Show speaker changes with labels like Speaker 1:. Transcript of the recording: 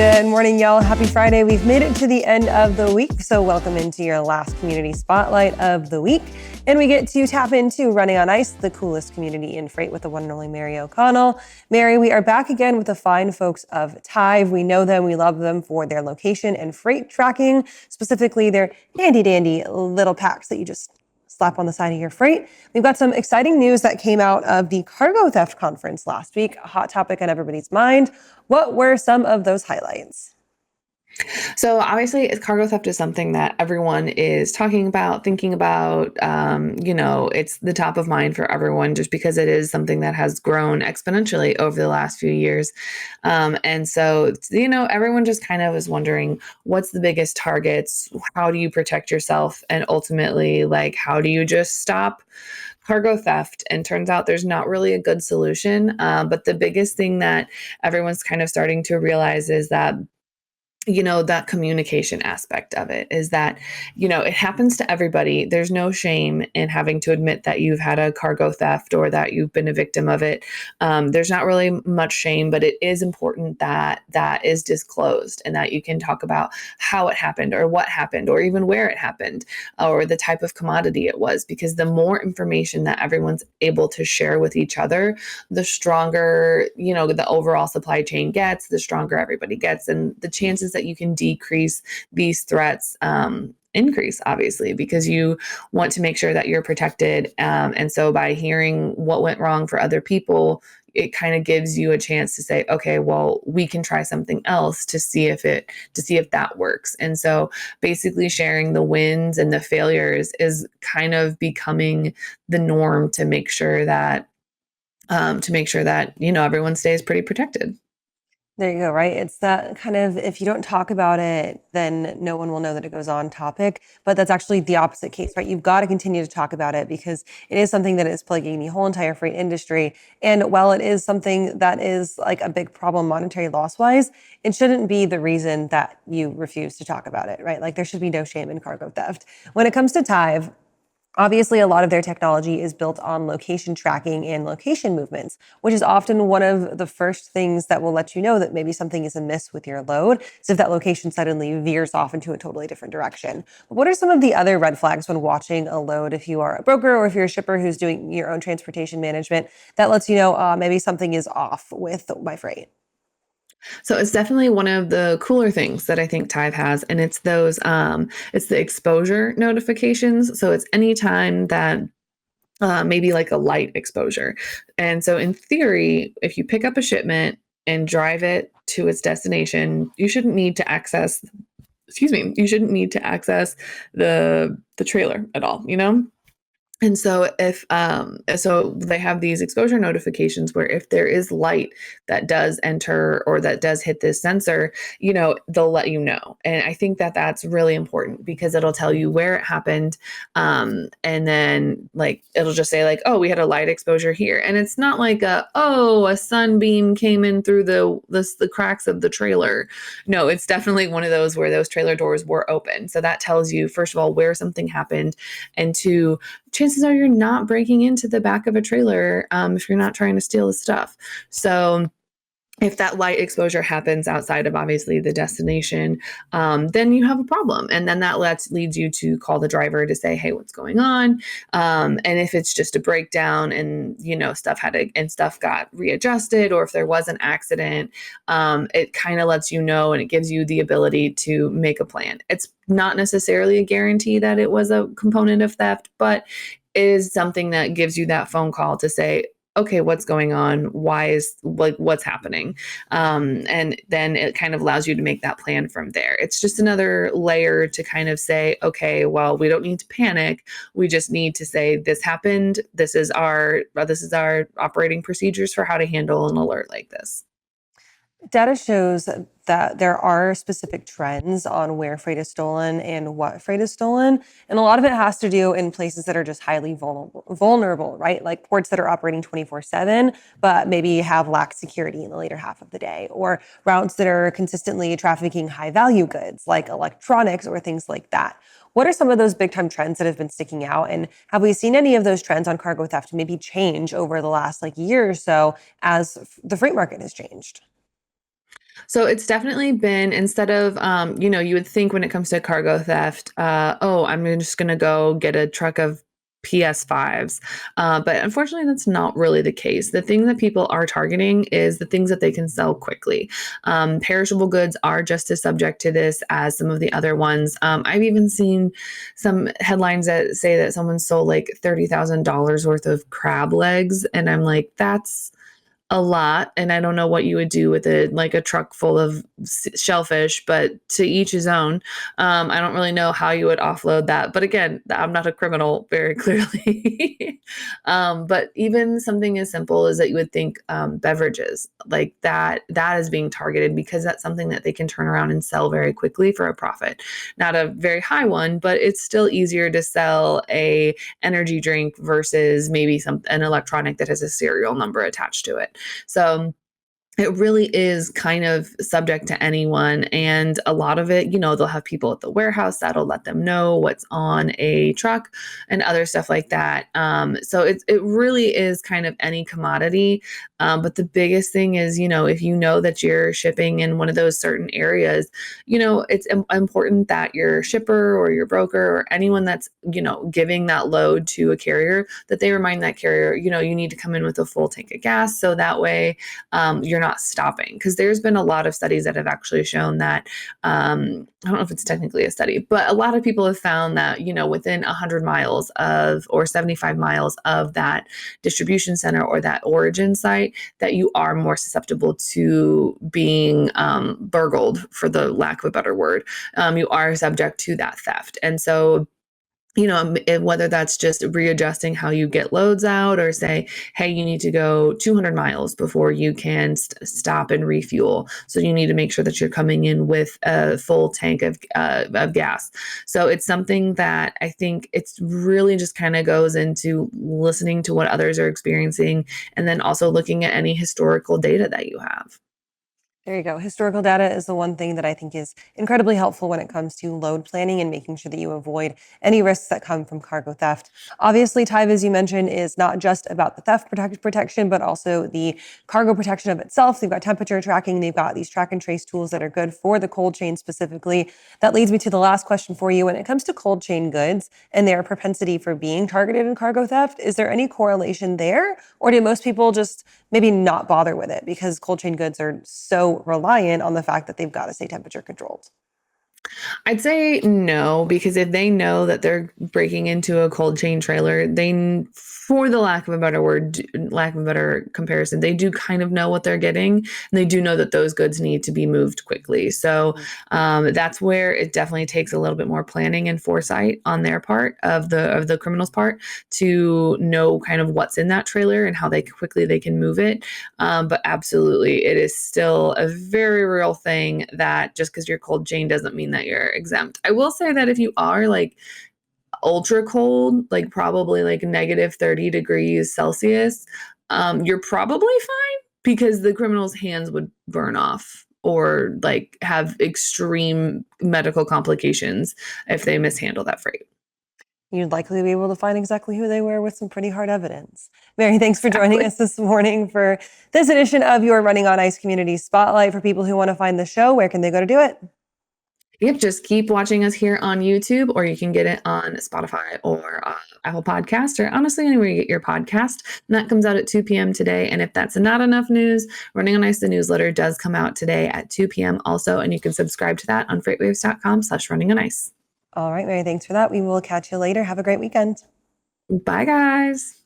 Speaker 1: Good morning, y'all. Happy Friday. We've made it to the end of the week, so welcome into your last community spotlight of the week. And we get to tap into Running on Ice, the coolest community in freight with the one and only Mary O'Connell. Mary, we are back again with the fine folks of Thieves. We know them, we love them for their location and freight tracking, specifically their handy dandy little packs that you just slap on the side of your freight. We've got some exciting news that came out of the cargo theft conference last week, a hot topic on everybody's mind. What were some of those highlights?
Speaker 2: So obviously, cargo theft is something that everyone is talking about, thinking about. It's the top of mind for everyone just because it is something that has grown exponentially over the last few years. And so, everyone just kind of is wondering what's the biggest targets? How do you protect yourself? And ultimately, how do you just stop cargo theft? And turns out there's not really a good solution. But the biggest thing that everyone's kind of starting to realize is that that communication aspect of it is that, it happens to everybody. There's no shame in having to admit that you've had a cargo theft or that you've been a victim of it. There's not really much shame, but it is important that that is disclosed and that you can talk about how it happened or what happened or even where it happened or the type of commodity it was, because the more information that everyone's able to share with each other, the stronger, the overall supply chain gets, the stronger everybody gets, and the chances that you can decrease these threats increase, obviously, because you want to make sure that you're protected. And so by hearing what went wrong for other people, it kind of gives you a chance to say, okay, well, we can try something else to see if that works. And so basically sharing the wins and the failures is kind of becoming the norm to make sure that everyone stays pretty protected.
Speaker 1: There you go, right? It's that kind of, if you don't talk about it, then no one will know that it goes on topic. But that's actually the opposite case, right? You've got to continue to talk about it because it is something that is plaguing the whole entire freight industry. And while it is something that is like a big problem monetary loss wise, it shouldn't be the reason that you refuse to talk about it, right? Like there should be no shame in cargo theft. When it comes to Tive, obviously, a lot of their technology is built on location tracking and location movements, which is often one of the first things that will let you know that maybe something is amiss with your load. So if that location suddenly veers off into a totally different direction. But what are some of the other red flags when watching a load if you are a broker or if you're a shipper who's doing your own transportation management that lets you know maybe something is off with my freight?
Speaker 2: So it's definitely one of the cooler things that I think Tive has, and it's the exposure notifications. So it's anytime that maybe like a light exposure. And so in theory, if you pick up a shipment and drive it to its destination, you shouldn't need to access the trailer at all. And so so they have these exposure notifications where if there is light that does enter or that does hit this sensor, they'll let you know. And I think that that's really important because it'll tell you where it happened. And then it'll just say oh, we had a light exposure here. And it's not like a sunbeam came in through the cracks of the trailer. No, it's definitely one of those where those trailer doors were open. So that tells you, first of all, where something happened, and two, chances are you're not breaking into the back of a trailer if you're not trying to steal the stuff. So if that light exposure happens outside of obviously the destination, then you have a problem. And then that leads you to call the driver to say, hey, what's going on? And if it's just a breakdown and, stuff got readjusted, or if there was an accident, it kind of lets you know, and it gives you the ability to make a plan. It's not necessarily a guarantee that it was a component of theft, but it is something that gives you that phone call to say, okay, what's going on? What's happening? And then it kind of allows you to make that plan from there. It's just another layer to kind of say, okay, well, we don't need to panic. We just need to say this happened. This is our operating procedures for how to handle an alert like this.
Speaker 1: Data shows that there are specific trends on where freight is stolen and what freight is stolen. And a lot of it has to do in places that are just highly vulnerable, right? Like ports that are operating 24/7, but maybe have lacked security in the later half of the day, or routes that are consistently trafficking high value goods like electronics or things like that. What are some of those big time trends that have been sticking out? And have we seen any of those trends on cargo theft maybe change over the last year or so as the freight market has changed?
Speaker 2: So it's definitely been instead of, you would think when it comes to cargo theft, oh, I'm just going to go get a truck of PS5s. But unfortunately, that's not really the case. The thing that people are targeting is the things that they can sell quickly. Perishable goods are just as subject to this as some of the other ones. I've even seen some headlines that say that someone sold like $30,000 worth of crab legs. And I'm like, that's a lot, and I don't know what you would do with it, like a truck full of shellfish, but to each his own. I don't really know how you would offload that, but again, I'm not a criminal, very clearly. But even something as simple as that, you would think beverages like that is being targeted because that's something that they can turn around and sell very quickly for a profit. Not a very high one, but it's still easier to sell a energy drink versus maybe an electronic that has a serial number attached to it. So it really is kind of subject to anyone. And a lot of it, they'll have people at the warehouse that'll let them know what's on a truck and other stuff like that. So it really is kind of any commodity. But the biggest thing is, if you know that you're shipping in one of those certain areas, it's important that your shipper or your broker or anyone that's, giving that load to a carrier, that they remind that carrier, you need to come in with a full tank of gas. So that way, you're not stopping, because there's been a lot of studies that have actually shown that I don't know if it's technically a study, but a lot of people have found that within 100 miles of or 75 miles of that distribution center or that origin site, that you are more susceptible to being burgled, for the lack of a better word. You are subject to that theft. And so whether that's just readjusting how you get loads out, or say, hey, you need to go 200 miles before you can stop and refuel. So you need to make sure that you're coming in with a full tank of gas. So it's something that I think it's really just kind of goes into listening to what others are experiencing, and then also looking at any historical data that you have.
Speaker 1: There you go. Historical data is the one thing that I think is incredibly helpful when it comes to load planning and making sure that you avoid any risks that come from cargo theft. Obviously, Tive, as you mentioned, is not just about the theft protection, but also the cargo protection of itself. They've got temperature tracking. They've got these track and trace tools that are good for the cold chain specifically. That leads me to the last question for you. When it comes to cold chain goods and their propensity for being targeted in cargo theft, is there any correlation there? Or do most people just maybe not bother with it because cold chain goods are so reliant on the fact that they've got to stay temperature controlled?
Speaker 2: I'd say no, because if they know that they're breaking into a cold chain trailer, for the lack of a better word, lack of a better comparison, they do kind of know what they're getting, and they do know that those goods need to be moved quickly. So that's where it definitely takes a little bit more planning and foresight on their part, of the criminal's part, to know kind of what's in that trailer and how quickly they can move it. But absolutely, it is still a very real thing that just because you're cold chain doesn't mean that you're exempt. I will say that if you are like ultra cold, like probably like negative 30 degrees Celsius, you're probably fine, because the criminal's hands would burn off or like have extreme medical complications if they mishandle that freight.
Speaker 1: You'd likely be able to find exactly who they were with some pretty hard evidence. Mary, thanks for joining
Speaker 2: Exactly.
Speaker 1: us this morning for this edition of your Running on Ice Community Spotlight. For people who want to find the show, where can they go to do it?
Speaker 2: Yep, just keep watching us here on YouTube, or you can get it on Spotify or Apple Podcast, or honestly anywhere you get your podcast. And that comes out at 2 p.m. today. And if that's not enough news, Running on Ice, the newsletter, does come out today at 2 p.m. also, and you can subscribe to that on freightwaves.com/running on ice.
Speaker 1: All right, Mary, thanks for that. We will catch you later. Have a great weekend.
Speaker 2: Bye, guys.